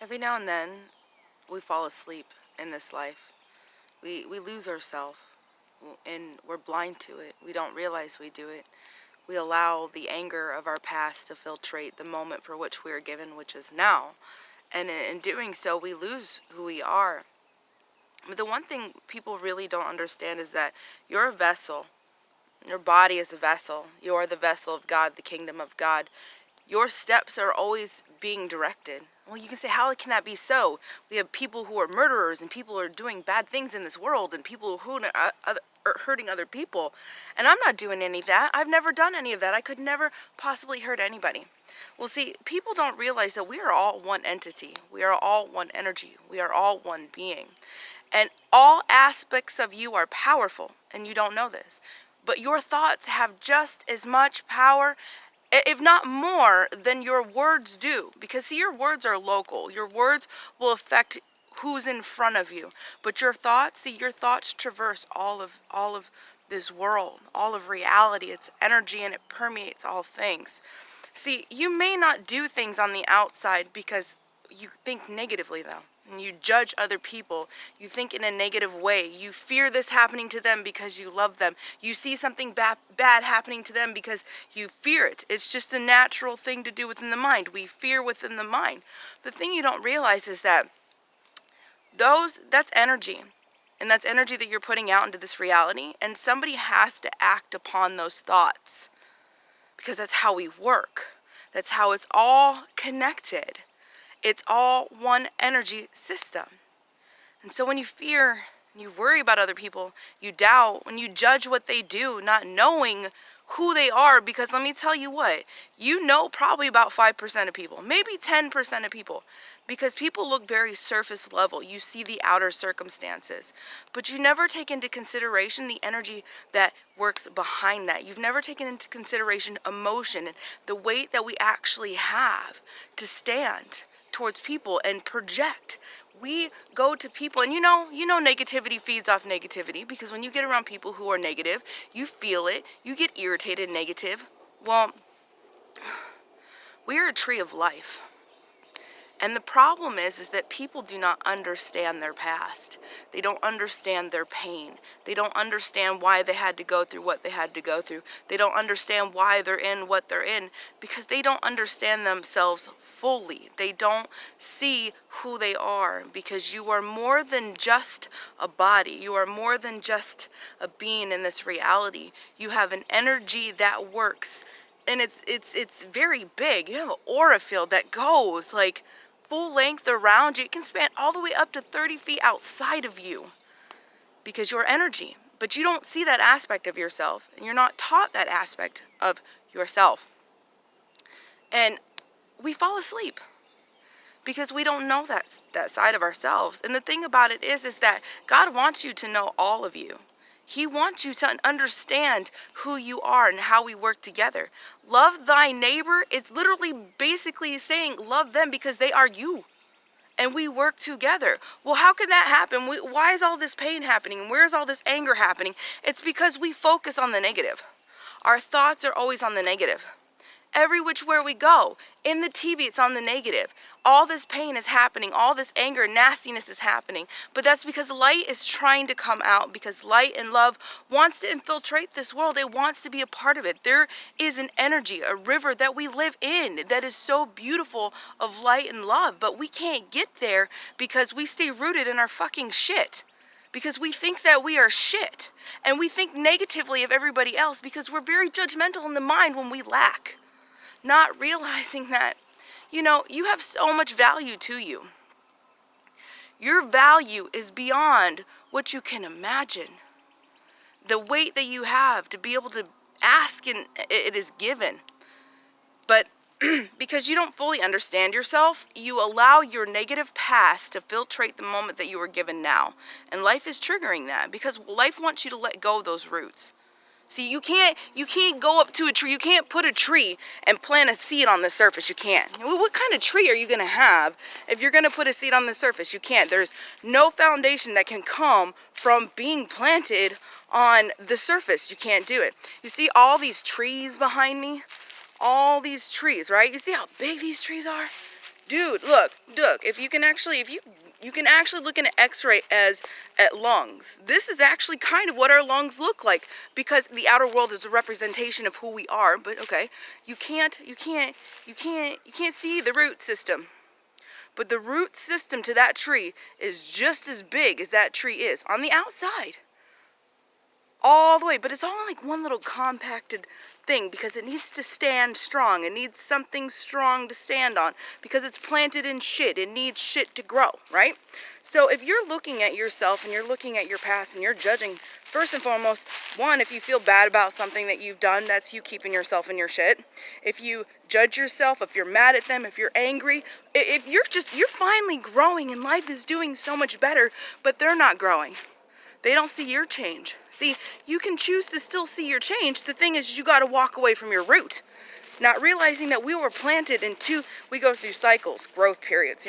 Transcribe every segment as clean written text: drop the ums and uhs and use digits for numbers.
Every now and then, we fall asleep in this life. We lose ourselves, and we're blind to it. We don't realize we do it. We allow the anger of our past to filtrate the moment for which we are given, which is now. And in doing so, we lose who we are. But the one thing people really don't understand is that you're a vessel. Your body is a vessel. You are the vessel of God, the kingdom of God. Your steps are always being directed. Well, you can say, how can that be so? We have people who are murderers, and people who are doing bad things in this world, and people who are hurting other people. And I'm not doing any of that. I've never done any of that. I could never possibly hurt anybody. Well, see, people don't realize that we are all one entity. We are all one energy. We are all one being. And all aspects of you are powerful, and you don't know this. But your thoughts have just as much power, if not more, than your words do. Because see, your words are local. Your words will affect who's in front of you. But your thoughts, see, your thoughts traverse all of this world, all of reality. It's energy, and it permeates all things. See, you may not do things on the outside because you think negatively, though. And you judge other people. You think in a negative way. You fear this happening to them because you love them. You see something bad happening to them because you fear it. It's just a natural thing to do within the mind. We fear within the mind. The thing you don't realize is that that's energy. And that's energy that you're putting out into this reality. And somebody has to act upon those thoughts. Because that's how we work. That's how it's all connected. It's all one energy system. And so when you fear, you worry about other people, you doubt, when you judge what they do, not knowing who they are, because let me tell you what, you know probably about 5% of people, maybe 10% of people, because people look very surface level. You see the outer circumstances, but you never take into consideration the energy that works behind that. You've never taken into consideration emotion and the weight that we actually have to stand towards people and project. We go to people, and you know negativity feeds off negativity, because when you get around people who are negative, you feel it, you get irritated, negative. Well, we are a tree of life. And the problem is that people do not understand their past. They don't understand their pain. They don't understand why they had to go through what they had to go through. They don't understand why they're in what they're in, because they don't understand themselves fully. They don't see who they are, because you are more than just a body. You are more than just a being in this reality. You have an energy that works, and it's very big. You have an aura field that goes like full length around you. It can span all the way up to 30 feet outside of you, because you're energy. But you don't see that aspect of yourself, and you're not taught that aspect of yourself. And we fall asleep because we don't know that side of ourselves. And the thing about it is that God wants you to know all of you. He wants you to understand who you are and how we work together. Love thy neighbor. It's literally basically saying love them because they are you. And we work together. Well, how can that happen? Why is all this pain happening? Where is all this anger happening? It's because we focus on the negative. Our thoughts are always on the negative. Every which where we go. In the TV, it's on the negative. All this pain is happening. All this anger and nastiness is happening. But that's because light is trying to come out. Because light and love wants to infiltrate this world. It wants to be a part of it. There is an energy, a river that we live in that is so beautiful of light and love. But we can't get there because we stay rooted in our fucking shit. Because we think that we are shit. And we think negatively of everybody else because we're very judgmental in the mind when we lack. Not realizing that, you have so much value to you. Your value is beyond what you can imagine. The weight that you have to be able to ask, and it is given. But because you don't fully understand yourself, you allow your negative past to filtrate the moment that you were given now. And life is triggering that because life wants you to let go of those roots. See, you can't go up to a tree. You can't put a tree and plant a seed on the surface. You can't. Well, what kind of tree are you going to have if you're going to put a seed on the surface? You can't. There's no foundation that can come from being planted on the surface. You can't do it. You see all these trees behind me? All these trees, right? You see how big these trees are? Dude, look, if you can actually, you can actually look at an x-ray at lungs. This is actually kind of what our lungs look like, because the outer world is a representation of who we are. But okay, you can't see the root system. But the root system to that tree is just as big as that tree is on the outside. All the way, but it's all like one little compacted thing, because it needs to stand strong. It needs something strong to stand on, because it's planted in shit. It needs shit to grow, right? So if you're looking at yourself and you're looking at your past and you're judging, first and foremost, one, if you feel bad about something that you've done, that's you keeping yourself in your shit. If you judge yourself, if you're mad at them, if you're angry, if you're finally growing and life is doing so much better, but they're not growing. They don't see your change. See, you can choose to still see your change. The thing is, you got to walk away from your root. Not realizing that we were planted we go through cycles, growth periods,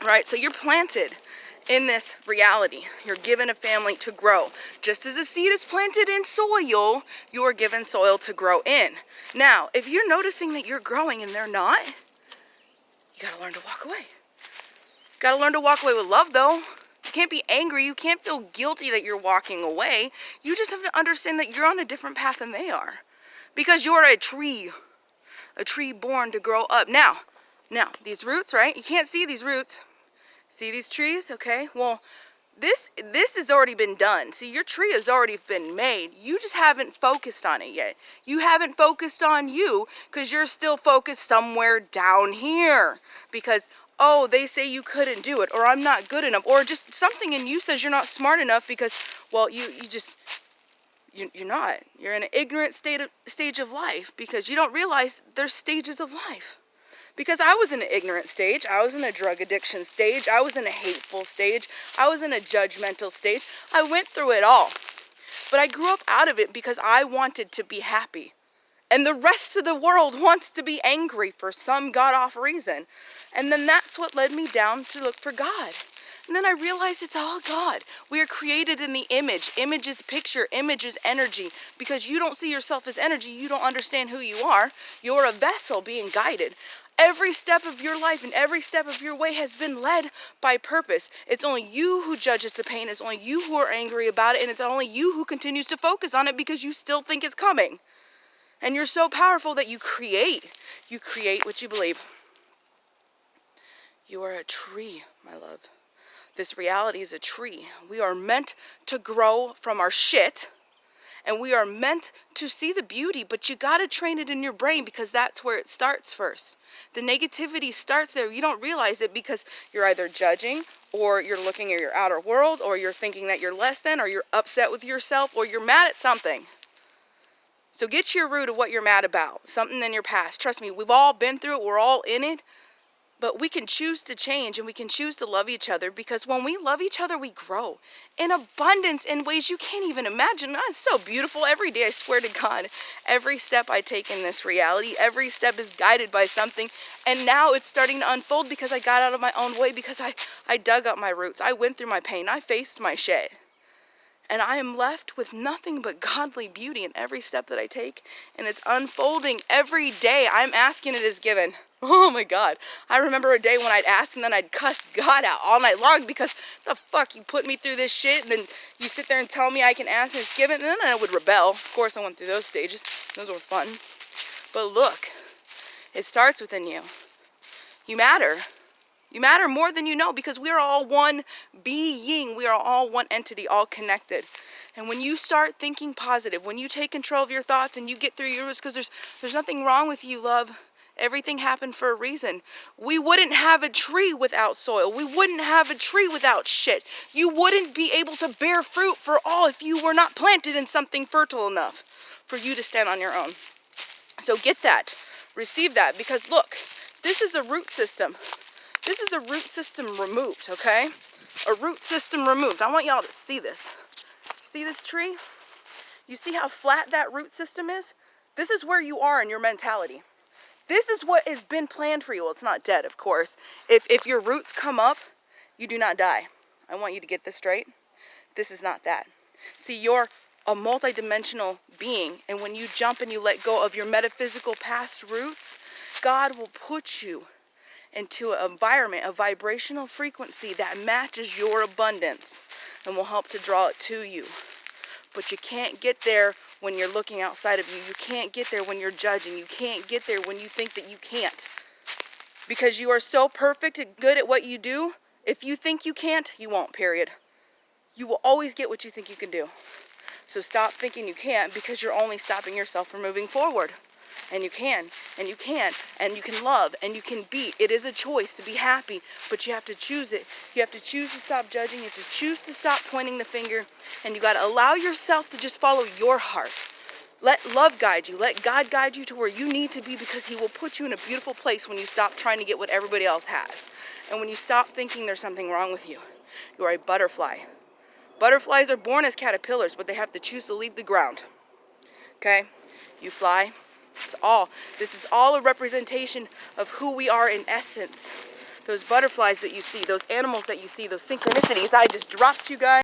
Right? So you're planted in this reality. You're given a family to grow. Just as a seed is planted in soil, you are given soil to grow in. Now, if you're noticing that you're growing and they're not, you got to learn to walk away. Got to learn to walk away with love, though. You can't be angry. You can't feel guilty that you're walking away. You just have to understand that you're on a different path than they are. Because you're a tree born to grow up. Now, these roots, right? You can't see these roots. See these trees? Okay. Well, this has already been done. See, your tree has already been made. You just haven't focused on it yet. You haven't focused on you because you're still focused somewhere down here. Because oh, they say you couldn't do it, or I'm not good enough, or just something in you says you're not smart enough because, well, you're not. You're in an ignorant stage of life because you don't realize there's stages of life. Because I was in an ignorant stage, I was in a drug addiction stage, I was in a hateful stage, I was in a judgmental stage. I went through it all. But I grew up out of it because I wanted to be happy. And the rest of the world wants to be angry for some god-off reason. And then that's what led me down to look for God. And then I realized it's all God. We are created in the image. Image is picture. Image is energy. Because you don't see yourself as energy, you don't understand who you are. You're a vessel being guided. Every step of your life and every step of your way has been led by purpose. It's only you who judges the pain. It's only you who are angry about it. And it's only you who continues to focus on it because you still think it's coming. And you're so powerful that you create. You create what you believe. You are a tree, my love. This reality is a tree. We are meant to grow from our shit. And we are meant to see the beauty. But you got to train it in your brain because that's where it starts first. The negativity starts there. You don't realize it because you're either judging, or you're looking at your outer world, or you're thinking that you're less than, or you're upset with yourself, or you're mad at something. So get to your root of what you're mad about. Something in your past. Trust me, we've all been through it. We're all in it. But we can choose to change and we can choose to love each other, because when we love each other, we grow in abundance in ways you can't even imagine. It's so beautiful. Every day, I swear to God, every step I take in this reality, every step is guided by something. And now it's starting to unfold because I got out of my own way, because I dug up my roots. I went through my pain. I faced my shit. And I am left with nothing but godly beauty in every step that I take. And it's unfolding every day. I'm asking, it is given. Oh my God. I remember a day when I'd ask and then I'd cuss God out all night long because the fuck, you put me through this shit and then you sit there and tell me I can ask and it's given. And then I would rebel. Of course, I went through those stages. Those were fun. But look, it starts within you. You matter. You matter more than you know, because we are all one being. We are all one entity, all connected. And when you start thinking positive, when you take control of your thoughts and you get through your roots, because there's nothing wrong with you, love. Everything happened for a reason. We wouldn't have a tree without soil. We wouldn't have a tree without shit. You wouldn't be able to bear fruit for all if you were not planted in something fertile enough for you to stand on your own. So get that. Receive that. Because look, this is a root system. This is a root system removed, okay? A root system removed. I want y'all to see this. See this tree? You see how flat that root system is? This is where you are in your mentality. This is what has been planned for you. Well, it's not dead, of course. If your roots come up, you do not die. I want you to get this straight. This is not that. See, you're a multidimensional being, and when you jump and you let go of your metaphysical past roots, God will put you into an environment, a vibrational frequency that matches your abundance and will help to draw it to you. But you can't get there when you're looking outside of you. You can't get there when you're judging. You can't get there when you think that you can't. Because you are so perfect and good at what you do, if you think you can't, you won't, period. You will always get what you think you can do. So stop thinking you can't, because you're only stopping yourself from moving forward. And you can, and you can, and you can love, and you can be. It is a choice to be happy, but you have to choose it. You have to choose to stop judging. You have to choose to stop pointing the finger. And you got to allow yourself to just follow your heart. Let love guide you. Let God guide you to where you need to be, because he will put you in a beautiful place when you stop trying to get what everybody else has. And when you stop thinking there's something wrong with you. You are a butterfly. Butterflies are born as caterpillars, but they have to choose to leave the ground. Okay? You fly. It's all. This is all a representation of who we are in essence. Those butterflies that you see, those animals that you see, those synchronicities. I just dropped you guys.